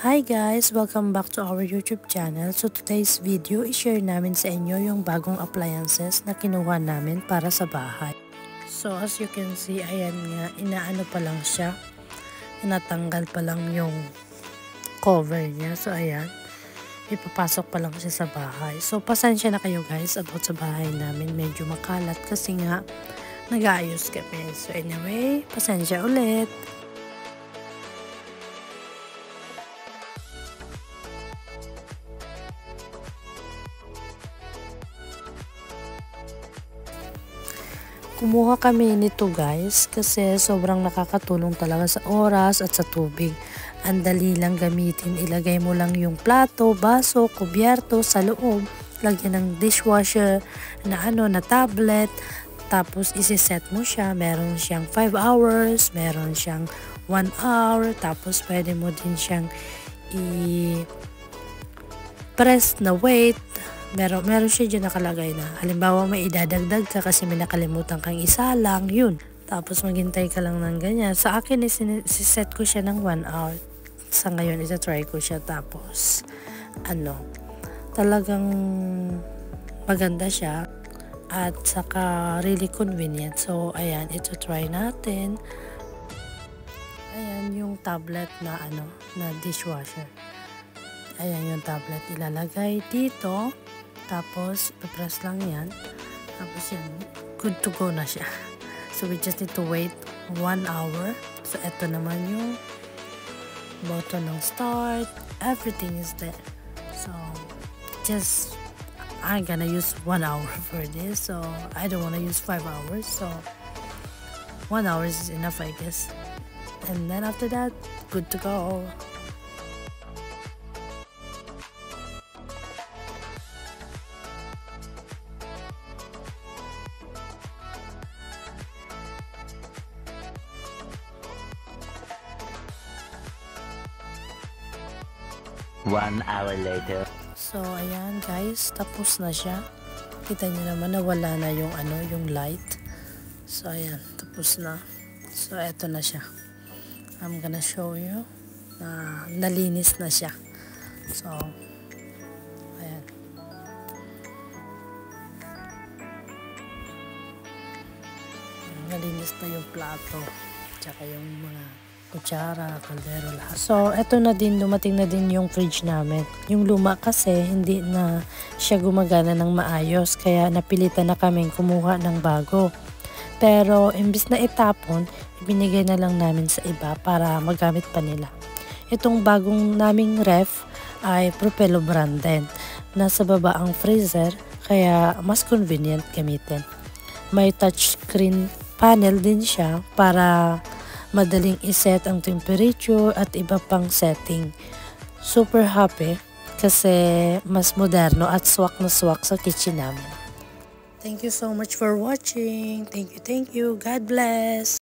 Hi guys! Welcome back to our YouTube channel. So today's video, i-share namin sa inyo yung bagong appliances na kinuha namin para sa bahay. So as you can see, ayan nga, inaano pa lang siya. Tinatanggal pa lang yung cover niya. So ayan, ipapasok pa lang siya sa bahay. So pasensya na kayo guys about sa bahay namin. Medyo makalat kasi nga nag-aayos kami. So anyway, pasensya ulit. Kumuha kami nito guys kasi sobrang nakakatulong talaga sa oras at sa tubig. Ang dali lang gamitin, ilagay mo lang yung plato, baso, kubyerto sa loob, lagyan ng dishwasher na tablet, tapos isi-set mo siya. Meron siyang 5 hours, meron siyang 1 hour, tapos pwede mo din siyang i-press na weight. Meron siya dyan nakalagay na. Halimbawa may idadagdag ka kasi may nakalimutan kang isa lang, yun. Tapos maghintay ka lang ng ganyan. Sa akin, set ko siya ng 1 hour. Sa ngayon, isa-try ko siya. Tapos, talagang maganda siya. At saka really convenient. So, ayan, ito try natin. Ayan yung tablet na na dishwasher. Ayan yung tablet. Ilalagay dito. Tapos, press lang yan. Tapos yan, good to go na siya. So, we just need to wait 1 hour. So, eto naman yung button ng start. Everything is there. So, I'm gonna use 1 hour for this. So, I don't wanna use 5 hours. So, 1 hour is enough, I guess. And then after that, good to go. One hour later. So, ayan guys, tapos na siya. Kita niyo naman na wala na yung yung light. So, ayan, tapos na. So, eto na siya. I'm gonna show you na nalinis na siya. So, ayan. Nalinis na yung plato. Tsaka yung mga kutsara, kaldero, lahat. So, eto na din, dumating na din yung fridge namin. Yung luma kasi, hindi na siya gumagana ng maayos. Kaya napilitan na kaming kumuha ng bago. Pero, imbis na itapon, ibinigay na lang namin sa iba para magamit pa nila. Itong bagong naming ref ay Propelo branded. Nasa baba ang freezer, kaya mas convenient gamitin. May touchscreen panel din siya para madaling iset ang temperature at iba pang setting. Super happy kasi mas moderno at swak na swak sa kitchen namin. Thank you so much for watching. Thank you. God bless.